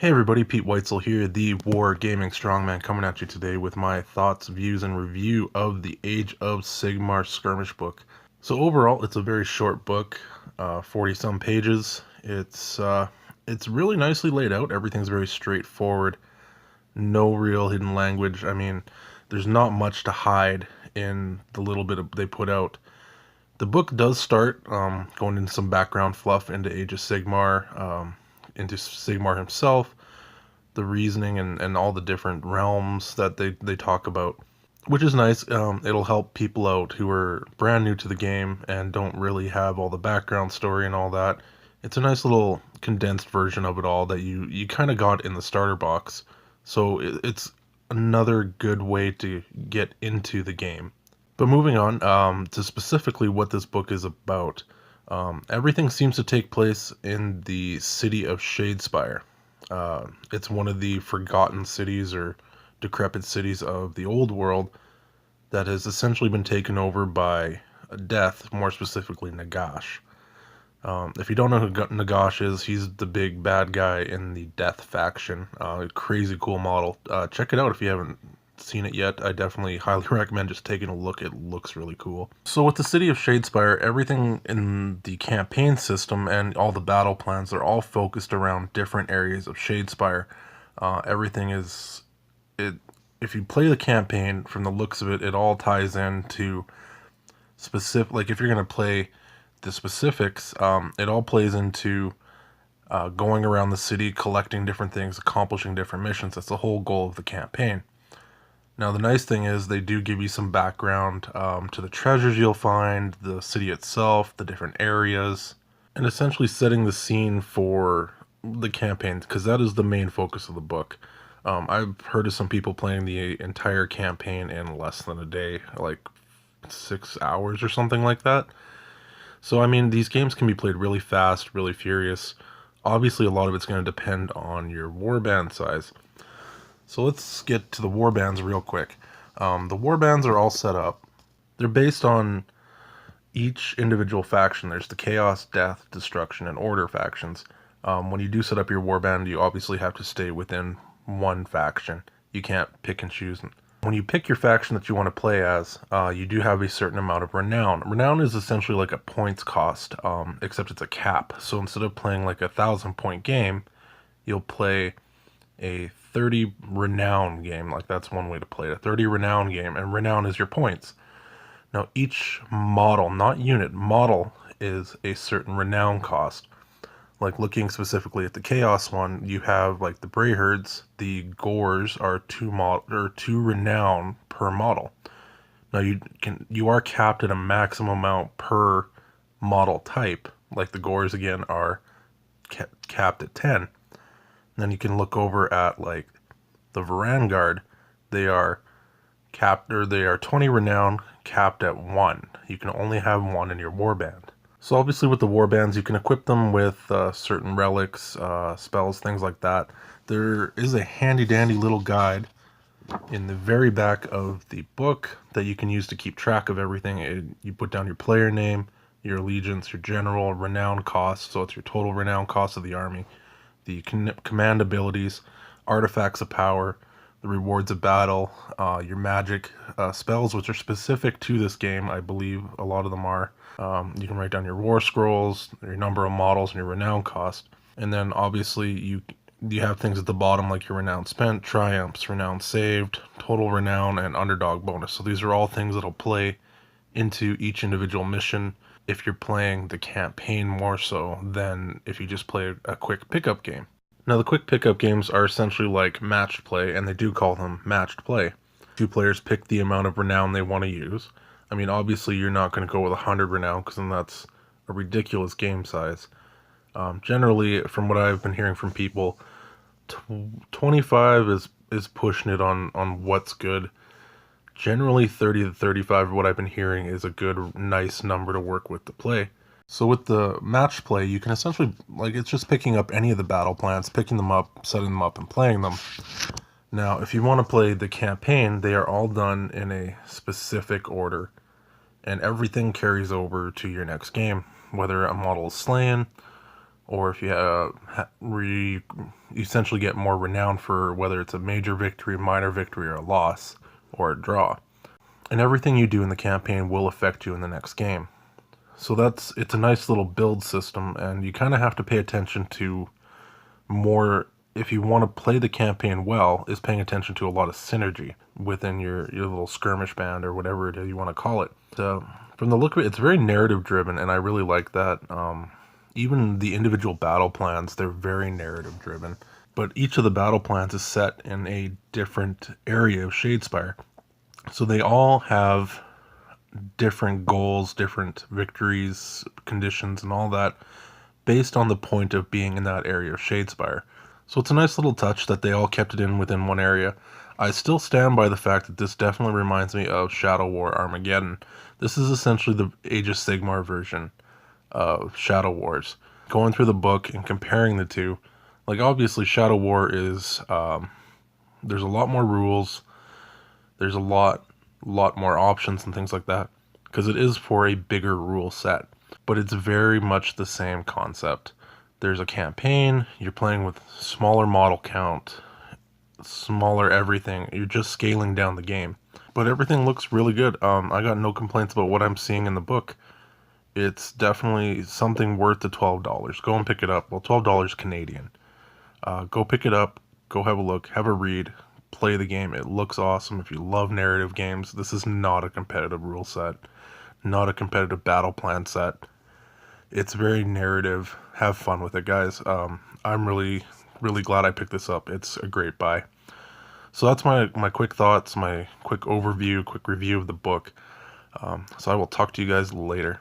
Hey everybody, Pete Weitzel here, the War Gaming Strongman, coming at you today with my thoughts, views, and review of the Age of Sigmar Skirmish book. So overall, it's a very short book, 40-some pages. It's really nicely laid out. Everything's very straightforward. No real hidden language. I mean, there's not much to hide in the little bit they put out. The book does start going into some background fluff into Age of Sigmar, into Sigmar himself, the reasoning and all the different realms that they talk about, which is nice. It'll help people out who are brand new to the game and don't really have all the background story and all that. It's a nice little condensed version of it all that you kind of got in the starter box. So it's another good way to get into the game. But moving on to specifically what this book is about. Everything seems to take place in the city of Shadespire. It's one of the forgotten cities or decrepit cities of the old world that has essentially been taken over by Death, more specifically Nagash. If you don't know who Nagash is, he's the big bad guy in the Death faction. Crazy cool model. Check it out if you haven't seen it yet. I definitely highly recommend just taking a look. It looks really cool. So with the city of Shadespire, everything in the campaign system and all the battle plans are all focused around different areas of Shadespire. Everything is it. If you play the campaign, from the looks of it, it all ties into specific. Like if you're gonna play the specifics, it all plays into going around the city, collecting different things, accomplishing different missions. That's the whole goal of the campaign. Now, the nice thing is they do give you some background to the treasures you'll find, the city itself, the different areas, and essentially setting the scene for the campaign, because that is the main focus of the book. I've heard of some people playing the entire campaign in less than a day, like 6 hours or something like that. So, I mean, these games can be played really fast, really furious. Obviously, a lot of it's going to depend on your warband size. So let's get to the warbands real quick. The warbands are all set up. They're based on each individual faction. There's the Chaos, Death, Destruction, and Order factions. When you do set up your warband, you obviously have to stay within one faction. You can't pick and choose. When you pick your faction that you want to play as, you do have a certain amount of renown. Renown is essentially like a points cost, except it's a cap. So instead of playing like a 1,000-point game, you'll play a 30 renown game. Like that's one way to play it, a 30 renown game, and renown is your points. Now each model, not unit, model is a certain renown cost. Like looking specifically at the Chaos one, you have like the Brayherds, the Gores are two renown per model. Now you are capped at a maximum amount per model type. Like the Gores again are capped at 10. Then you can look over at like the Varangard. They are capped, or they are 20 renown, capped at 1. You can only have 1 in your warband. So obviously with the warbands, you can equip them with certain relics, spells, things like that. There is a handy dandy little guide in the very back of the book that you can use to keep track of everything. You put down your player name, your allegiance, your general renown cost, so it's your total renown cost of the army, the command abilities, artifacts of power, the rewards of battle, your magic spells, which are specific to this game. I believe a lot of them are. You can write down your war scrolls, your number of models, and your renown cost. And then obviously you have things at the bottom like your renown spent, triumphs, renown saved, total renown, and underdog bonus. So these are all things that'll play into each individual mission if you're playing the campaign more so than if you just play a quick pickup game. Now, the quick pickup games are essentially like matched play, and they do call them matched play. Two players pick the amount of renown they want to use. I mean, obviously, you're not going to go with 100 renown, because then that's a ridiculous game size. Generally, from what I've been hearing from people, 25 is pushing it on what's good. Generally, 30 to 35, what I've been hearing, is a good, nice number to work with to play. So with the match play, you can essentially, like, it's just picking up any of the battle plans, picking them up, setting them up, and playing them. Now, if you want to play the campaign, they are all done in a specific order, and everything carries over to your next game. Whether a model is slain, or if you you essentially get more renown for whether it's a major victory, minor victory, or a loss, or a draw. And everything you do in the campaign will affect you in the next game. So it's a nice little build system, and you kind of have to pay attention to more, if you want to play the campaign well, is paying attention to a lot of synergy within your little skirmish band, or whatever it is you want to call it. So from the look of it, it's very narrative driven, and I really like that. Even the individual battle plans, they're very narrative driven. But each of the battle plans is set in a different area of Shadespire. So they all have different goals, different victories, conditions, and all that based on the point of being in that area of Shadespire. So it's a nice little touch that they all kept it in within one area. I still stand by the fact that this definitely reminds me of Shadow War Armageddon. This is essentially the Age of Sigmar version of Shadow Wars. Going through the book and comparing the two, like obviously Shadow War is, there's a lot more rules, there's a lot more options and things like that, because it is for a bigger rule set. But it's very much the same concept. There's a campaign, you're playing with smaller model count, smaller everything. You're just scaling down the game. But everything looks really good. I got no complaints about what I'm seeing in the book. It's definitely something worth the $12. Go and pick it up. Well, $12 Canadian. Go pick it up, go have a look, have a read, play the game. It looks awesome. If you love narrative games, this is not a competitive rule set, not a competitive battle plan set. It's very narrative. Have fun with it, guys. I'm really glad I picked this up. It's a great buy. So that's my quick thoughts, my quick overview, quick review of the book. So I will talk to you guys later.